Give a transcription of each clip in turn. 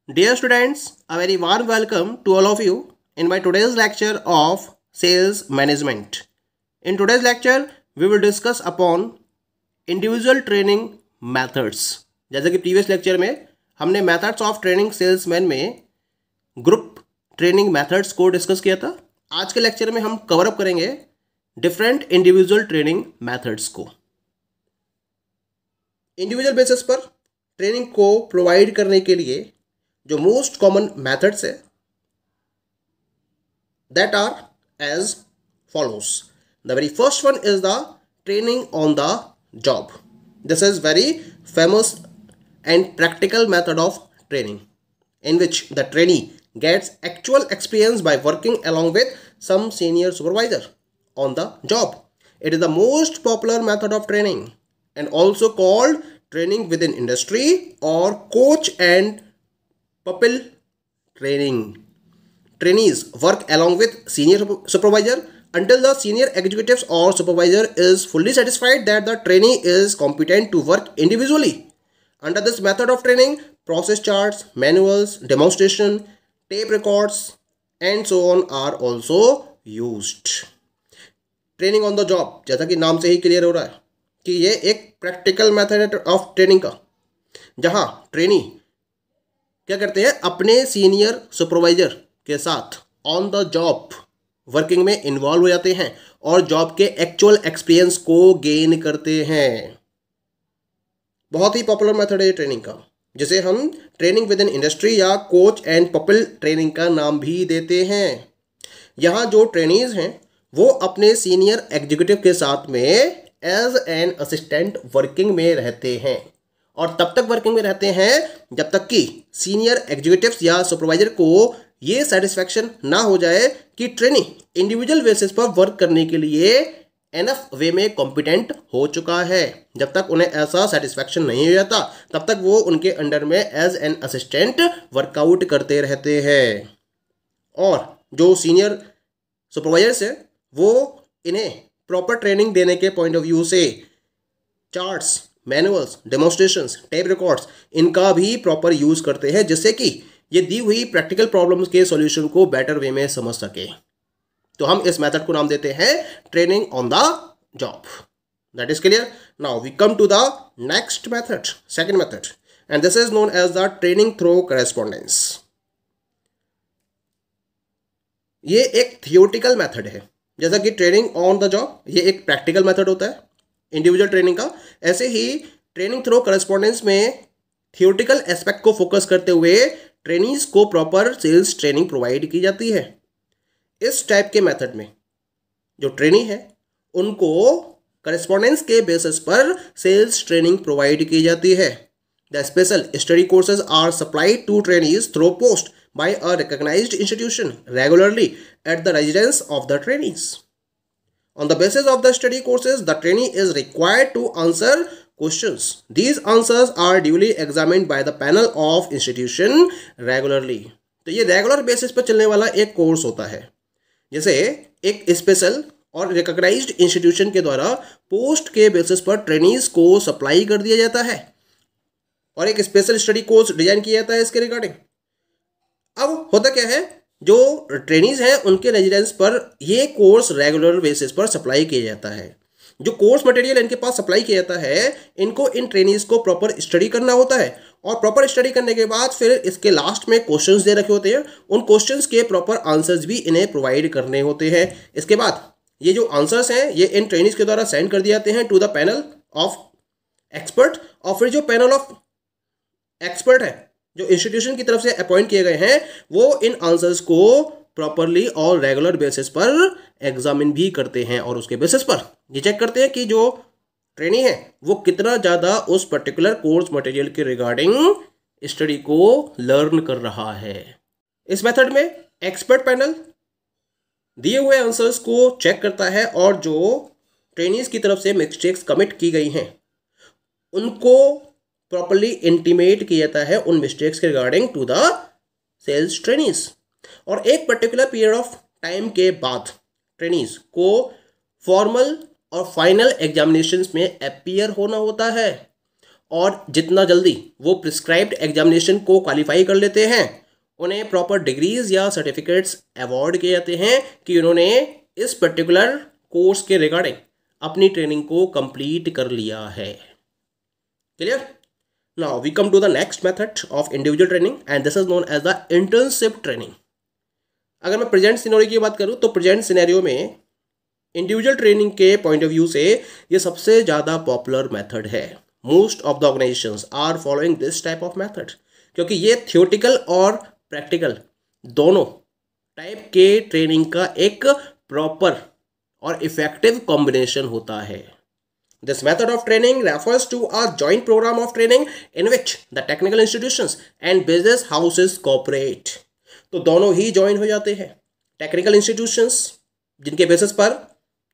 Dear students, a very warm welcome to all of you in my today's lecture of Sales Management. In today's lecture, we will discuss upon individual training methods. जैसे कि previous lecture में हमने methods of training salesman में group training methods को discuss किया था. आज के लेक्चर में हम कवर अप करेंगे डिफरेंट इंडिविजुअल ट्रेनिंग मेथड्स को. इंडिविजुअल बेसिस पर ट्रेनिंग को प्रोवाइड करने के लिए जो मोस्ट कॉमन मेथड्स है that are as follows. The very first one is the training on the job. This is very famous and practical method of training in which the trainee gets actual experience by working along with some senior supervisor on the job. It is the most popular method of training and also called training within industry or coach and pupil training. Trainees work along with senior supervisor until the senior executives or supervisor is fully satisfied that the trainee is competent to work individually. Under this method of training, process charts, manuals, demonstration, tape records and so on are also used. Training on the job, जैसा कि नाम से ही clear हो रहा है कि ये एक प्रैक्टिकल मेथड ऑफ ट्रेनिंग का, जहां ट्रेनी क्या करते हैं, अपने सीनियर सुपरवाइजर के साथ ऑन द जॉब वर्किंग में इन्वॉल्व हो जाते हैं और जॉब के एक्चुअल एक्सपीरियंस को गेन करते हैं. बहुत ही पॉपुलर मेथड है ये ट्रेनिंग का, जिसे हम ट्रेनिंग विद इन इंडस्ट्री या कोच एंड पपिल ट्रेनिंग का नाम भी देते हैं. यहाँ जो ट्रेनीज हैं वो अपने सीनियर एग्जीक्यूटिव के साथ में एज एन असिस्टेंट वर्किंग में रहते हैं और तब तक वर्किंग में रहते हैं जब तक कि सीनियर एग्जीक्यूटिव्स या सुपरवाइजर को ये सेटिस्फैक्शन ना हो जाए कि ट्रेनी इंडिविजुअल बेसिस पर वर्क करने के लिए एनफ वे में कॉम्पिटेंट हो चुका है. जब तक उन्हें ऐसा सेटिस्फैक्शन नहीं हो जाता तब तक वो उनके अंडर में एज एन असिस्टेंट वर्कआउट करते रहते हैं. और जो सीनियर सुपरवाइजर्स हैं वो इन्हें प्रॉपर ट्रेनिंग देने के पॉइंट ऑफ व्यू से charts, manuals, demonstrations, tape records इनका भी प्रॉपर यूज़ करते हैं, जिससे कि ये दी हुई प्रैक्टिकल प्रॉब्लम्स के सॉल्यूशन को बेटर वे में समझ सके. तो हम इस मेथड को नाम देते हैं training on the job. That is clear. Now we come to the next method, second method, and this is known as the training through correspondence. ये एक थियोटिकल मेथड है. जैसा कि ट्रेनिंग ऑन द जॉब ये एक practical method होता है individual training का, ऐसे ही ट्रेनिंग थ्रू करेस्पॉन्डेंस में थियोटिकल एस्पेक्ट को फोकस करते हुए ट्रेनीज को प्रॉपर सेल्स ट्रेनिंग प्रोवाइड की जाती है. इस टाइप के मेथड में जो ट्रेनी है उनको करेस्पॉन्डेंस के बेसिस पर सेल्स ट्रेनिंग प्रोवाइड की जाती है. The special study courses are supplied to trainees through post by a recognized institution regularly at the residence of the trainees. On the basis of the study courses, the trainee is required to answer questions. These answers are duly examined by the panel of institution regularly. तो ये regular basis पर चलने वाला एक course होता है, जैसे एक स्पेशल और रिकॉग्नाइज्ड इंस्टीट्यूशन के द्वारा पोस्ट के बेसिस पर ट्रेनीज को सप्लाई कर दिया जाता है और एक स्पेशल स्टडी कोर्स डिजाइन किया जाता है इसके रिगार्डिंग. अब होता क्या है, जो ट्रेनीज हैं उनके रेजिडेंस पर ये कोर्स रेगुलर बेसिस पर सप्लाई किया जाता है. जो कोर्स मटेरियल इनके पास सप्लाई किया जाता है इनको इन ट्रेनीज को प्रॉपर स्टडी करना होता है और प्रॉपर स्टडी करने के बाद फिर इसके लास्ट में क्वेश्चंस दे रखे होते हैं. उन क्वेश्चंस के प्रॉपर आंसर्स भी इन्हें प्रोवाइड करने होते हैं. इसके बाद ये जो आंसर्स हैं ये इन ट्रेनीज के द्वारा सेंड कर दिए जाते हैं to the panel of expert, और फिर जो पैनल ऑफ एक्सपर्ट है जो इंस्टीट्यूशन की तरफ से अपॉइंट किए गए हैं वो इन आंसर्स को प्रॉपरली और रेगुलर बेसिस पर एग्जामिन भी करते हैं और उसके बेसिस पर ये चेक करते हैं कि जो ट्रेनी है वो कितना ज़्यादा उस पर्टिकुलर कोर्स मटेरियल के रिगार्डिंग स्टडी को लर्न कर रहा है. इस मेथड में एक्सपर्ट पैनल दिए हुए आंसर्स को चेक करता है और जो ट्रेनीज की तरफ से मिस्टेक्स कमिट की गई हैं उनको प्रॉपरली इंटीमेट किया जाता है उन मिस्टेक्स के regarding to the sales trainees. और एक पर्टिकुलर पीरियड ऑफ टाइम के बाद ट्रेनीज को फॉर्मल और फाइनल एग्जामिनेशंस में अपीयर होना होता है और जितना जल्दी वो प्रिस्क्राइब्ड एग्जामिनेशन को क्वालिफाई कर लेते हैं, उन्हें प्रॉपर डिग्रीज या सर्टिफिकेट्स अवॉर्ड किए जाते हैं कि उन्होंने इस पर्टिकुलर कोर्स के रिगार्डिंग अपनी ट्रेनिंग को कंप्लीट कर लिया है। Clear? Now we come to the next method of individual training and this is known as the internship training. अगर मैं प्रेजेंट सिनेरियो की बात करूं तो प्रेजेंट सिनेरियो में इंडिविजुअल ट्रेनिंग के पॉइंट ऑफ व्यू से ये सबसे ज़्यादा पॉपुलर मेथड है। Most of the organisations are following this type of method, क्योंकि ये थियोटिकल और प्रैक्टिकल दोनों टाइप के ट्रेनिंग का एक प्रॉपर और इफेक्टिव कॉम्बिनेशन होता है। This method of training refers to a joint programme of training in which the technical institutions and business houses cooperate. तो दोनों ही ज्वाइन हो जाते हैं, टेक्निकल इंस्टीट्यूशंस जिनके बेसिस पर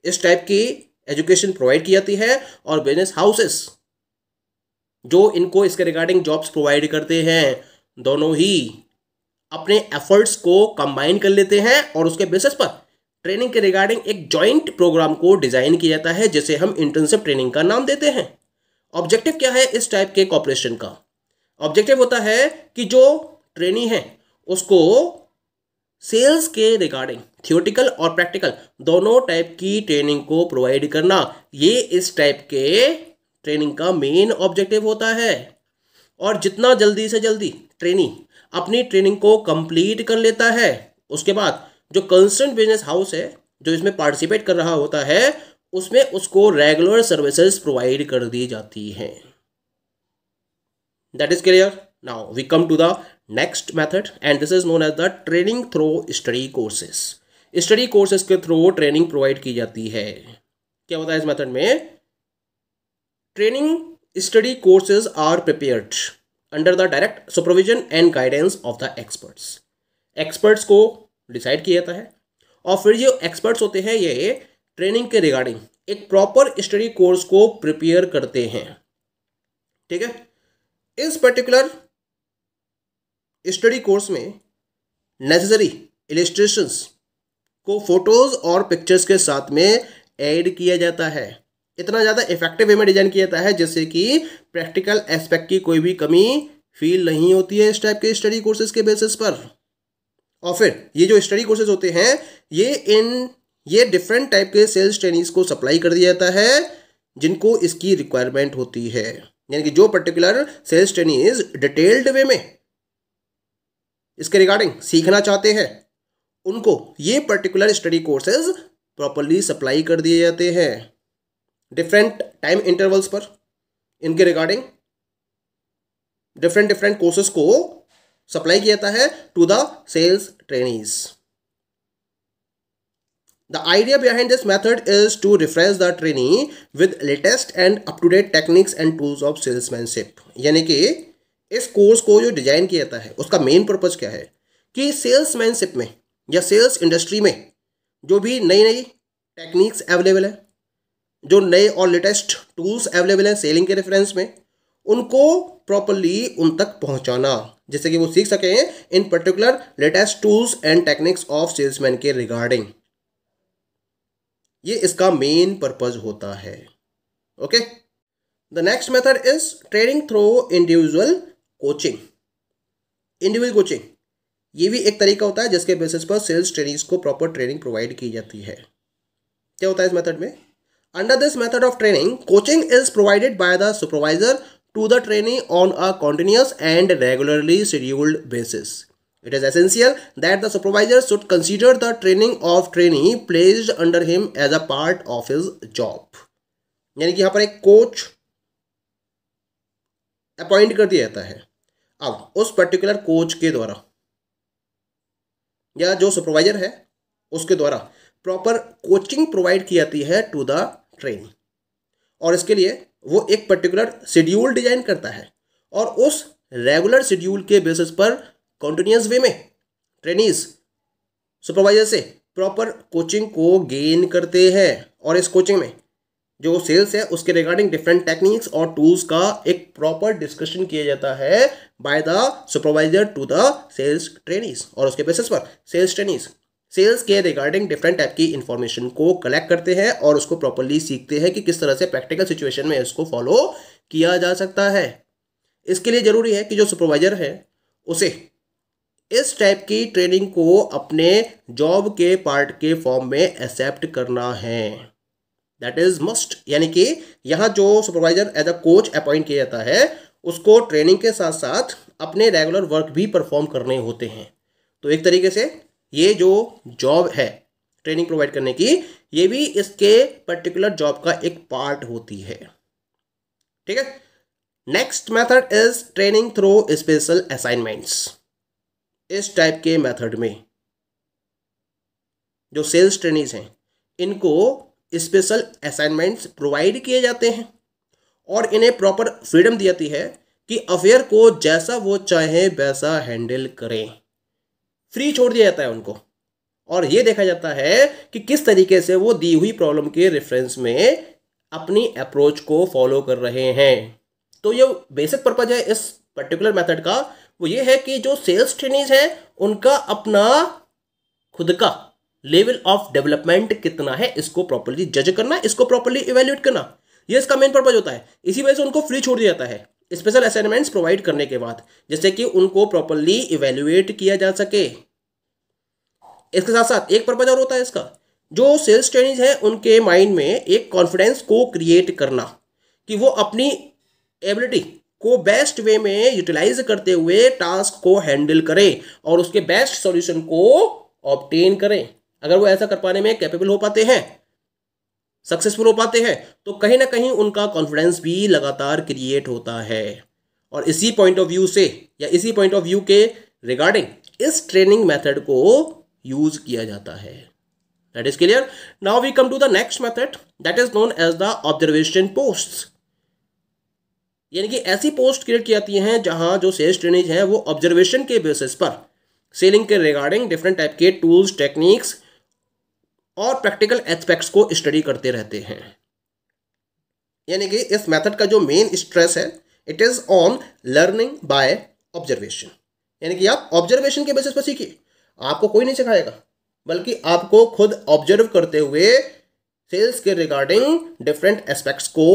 इस टाइप की एजुकेशन प्रोवाइड की जाती है, और बिजनेस हाउसेस जो इनको इसके रिगार्डिंग जॉब्स प्रोवाइड करते हैं, दोनों ही अपने एफर्ट्स को कंबाइन कर लेते हैं और उसके बेसिस पर ट्रेनिंग के रिगार्डिंग एक जॉइंट प्रोग्राम को डिजाइन किया जाता है, जिसे हम इंटर्नशिप ट्रेनिंग का नाम देते हैं। ऑब्जेक्टिव क्या है इस टाइप के कॉपरेशन का? ऑब्जेक्टिव होता है कि जो ट्रेनी है उसको सेल्स के रिगार्डिंग थियोटिकल और प्रैक्टिकल दोनों टाइप की ट्रेनिंग को प्रोवाइड करना, ये इस टाइप के ट्रेनिंग का मेन ऑब्जेक्टिव होता है। और जितना जल्दी से जल्दी ट्रेनी अपनी ट्रेनिंग को कंप्लीट कर लेता है, उसके बाद जो कंसर्न बिजनेस हाउस है जो इसमें पार्टिसिपेट कर रहा होता है, उसमें उसको रेगुलर सर्विसेज प्रोवाइड कर दी जाती हैं। That is clear? Now we come to the next method and this is known as the training through study courses. Study courses के थ्रू ट्रेनिंग प्रोवाइड की जाती है। क्या होता है इस मेथड में? Training study courses are prepared under the direct supervision and guidance of the experts. Experts को डिसाइड किया जाता है और फिर जो एक्सपर्ट्स होते हैं ये ट्रेनिंग के रिगार्डिंग एक प्रॉपर स्टडी कोर्स को प्रिपेयर करते हैं। ठीक है? इस पर्टिकुलर स्टडी कोर्स में नेसेसरी इलस्ट्रेशंस को फोटोज और पिक्चर्स के साथ में ऐड किया जाता है। इतना ज़्यादा इफेक्टिव वे में डिजाइन किया जाता है जिससे कि प्रैक्टिकल एस्पेक्ट की कोई भी कमी फील नहीं होती है इस टाइप के स्टडी कोर्सेज के बेसिस पर। और फिर ये जो स्टडी कोर्सेज होते हैं ये डिफरेंट टाइप के सेल्स ट्रेनिंग्स को सप्लाई कर दिया जाता है जिनको इसकी रिक्वायरमेंट होती है। यानी कि जो particular sales trainings detailed way में इसके रिगार्डिंग सीखना चाहते हैं, उनको ये particular study courses properly supply कर दिए जाते हैं डिफरेंट टाइम इंटरवल्स पर। इनके रिगार्डिंग डिफरेंट कोर्सेज को सप्लाई किया जाता है to the sales trainees. The idea behind this method is to refresh the trainee with latest and up to date techniques and tools of salesmanship. यानी कि इस course को जो डिजाइन किया जाता है उसका मेन पर्पज क्या है कि सेल्समैनशिप में या सेल्स इंडस्ट्री में जो भी नई टेक्निक्स अवेलेबल है, जो नए और लेटेस्ट टूल्स अवेलेबल हैं सेलिंग के रेफरेंस में, उनको प्रॉपरली उन तक पहुंचाना जिससे कि वो सीख सकें इन particular latest tools and techniques of salesman के रिगार्डिंग। ये इसका मेन पर्पज होता है। Okay, the next method is training through individual coaching. Individual coaching ये भी एक तरीका होता है जिसके बेसिस पर सेल्स ट्रेनिंग्स को प्रॉपर ट्रेनिंग प्रोवाइड की जाती है। क्या होता है इस मेथड में? Under this method of training, coaching is provided by the supervisor to the trainee on a continuous and regularly scheduled basis. It is essential that the supervisor should consider the training of trainee placed under him as a part of his job. यानी कि यहाँ पर एक coach appoint कर दिया जाता है। अब उस पर्टिकुलर कोच के द्वारा या जो सुपरवाइजर है उसके द्वारा प्रॉपर कोचिंग प्रोवाइड की जाती है टू द ट्रेनी, और इसके लिए वो एक पर्टिकुलर शेड्यूल डिजाइन करता है और उस रेगुलर शेड्यूल के बेसिस पर कॉन्टिन्यूस वे में ट्रेनीज सुपरवाइजर से प्रॉपर कोचिंग को गेन करते हैं। और इस कोचिंग में जो सेल्स है उसके रिगार्डिंग डिफरेंट टेक्निक्स और टूल्स का एक प्रॉपर डिस्कशन किया जाता है by the supervisor to the sales trainees, और उसके बेसिस पर सेल्स ट्रेनीज सेल्स के रिगार्डिंग डिफरेंट टाइप की इंफॉर्मेशन को कलेक्ट करते हैं और उसको प्रॉपरली सीखते हैं कि किस तरह से प्रैक्टिकल सिचुएशन में इसको फॉलो किया जा सकता है। इसके लिए ज़रूरी है कि जो सुपरवाइजर है उसे इस टाइप की ट्रेनिंग को अपने जॉब के पार्ट के फॉर्म में एक्सेप्ट करना है। दैट इज मस्ट, यानी कि यहाँ जो supervisor as a coach appoint किया जाता है उसको ट्रेनिंग के साथ साथ अपने रेगुलर वर्क भी परफॉर्म करने होते हैं। तो एक तरीके से ये जो जॉब है ट्रेनिंग प्रोवाइड करने की, ये भी इसके पर्टिकुलर जॉब का एक पार्ट होती है। ठीक है। Next method is training through special assignments. इस टाइप के मेथड में जो सेल्स ट्रेनीज हैं इनको स्पेशल असाइनमेंट्स प्रोवाइड किए जाते हैं और इन्हें प्रॉपर फ्रीडम दी जाती है कि अफेयर को जैसा वो चाहे वैसा हैंडल करें। फ्री छोड़ दिया जाता है उनको और ये देखा जाता है कि किस तरीके से वो दी हुई प्रॉब्लम के रेफरेंस में अपनी अप्रोच को फॉलो कर रहे हैं। तो ये बेसिक पर्पज है इस पर्टिकुलर मेथड का, वो ये है कि जो सेल्स ट्रेनीज हैं उनका अपना खुद का लेवल ऑफ डेवलपमेंट कितना है इसको प्रॉपर्ली जज करना, इसको प्रॉपर्ली इवेल्युएट करना, ये इसका मेन पर्पज होता है। इसी वजह से उनको फ्री छोड़ दिया जाता है स्पेशल असाइनमेंट्स प्रोवाइड करने के बाद, जैसे कि उनको प्रॉपर्ली इवेल्युएट किया जा सके। इसके साथ साथ एक पर्पज और होता है इसका, जो सेल्स ट्रेनीज है उनके माइंड में एक कॉन्फिडेंस को क्रिएट करना कि वो अपनी एबिलिटी को बेस्ट वे में यूटिलाइज करते हुए टास्क को हैंडल करें और उसके बेस्ट सॉल्यूशन को ऑब्टेन करें। अगर वो ऐसा कर पाने में कैपेबल हो पाते हैं, सक्सेसफुल हो पाते हैं, तो कहीं ना कहीं उनका कॉन्फिडेंस भी लगातार क्रिएट होता है। और इसी पॉइंट ऑफ व्यू से या इसी पॉइंट ऑफ व्यू के रिगार्डिंग इस ट्रेनिंग मेथड को यूज किया जाता है। That is clear. Now we come to the next method that is known as the observation posts. यानी कि ऐसी पोस्ट क्रिएट की जाती हैं जहां जो सेल्स ट्रेनीज हैं वो ऑब्जर्वेशन के बेसिस पर सेलिंग के रिगार्डिंग डिफरेंट टाइप के टूल्स, टेक्निक्स और प्रैक्टिकल एस्पेक्ट्स को स्टडी करते रहते हैं। यानी कि इस मेथड का जो मेन स्ट्रेस है it is on learning by observation. यानी कि आप ऑब्जर्वेशन के बेसिस पर सीखिए, आपको कोई नहीं सिखाएगा, बल्कि आपको खुद ऑब्जर्व करते हुए सेल्स के रिगार्डिंग डिफरेंट एस्पेक्ट्स को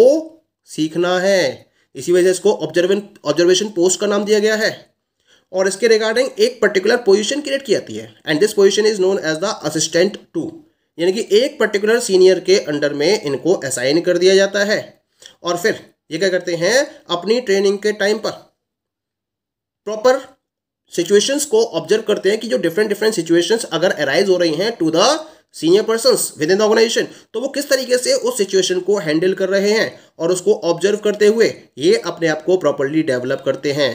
सीखना है। इसी वजह से इसको ऑब्जर्वेशन पोस्ट का नाम दिया गया है। और इसके रिगार्डिंग एक पर्टिकुलर पोजीशन क्रिएट की जाती है and this position is known as the assistant to. यानी कि एक पर्टिकुलर सीनियर के अंडर में इनको असाइन कर दिया जाता है और फिर ये क्या करते हैं, अपनी ट्रेनिंग के टाइम पर प्रॉपर सिचुएशंस को ऑब्जर्व करते हैं कि जो डिफरेंट सिचुएशंस अगर अराइज हो रही हैं to the senior persons within the organisation, तो वो किस तरीके से उस सिचुएशन को हैंडल कर रहे हैं और उसको ऑब्जर्व करते हुए ये अपने आप को प्रॉपर्ली डेवलप करते हैं।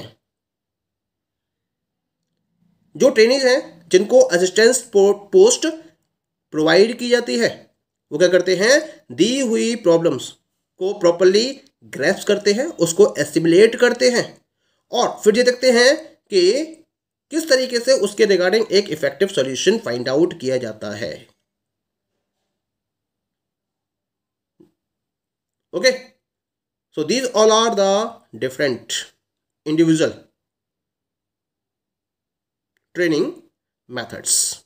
जो ट्रेनीज हैं जिनको असिस्टेंस पोस्ट प्रोवाइड की जाती है वो क्या करते हैं, दी हुई प्रॉब्लम्स को प्रॉपर्ली ग्रैस्प करते हैं, उसको एसिमुलेट करते हैं और फिर ये देखते हैं कि किस तरीके से उसके रिगार्डिंग एक इफेक्टिव सॉल्यूशन फाइंड आउट किया जाता है। Okay, so these all are the different individual training methods.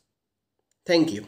Thank you.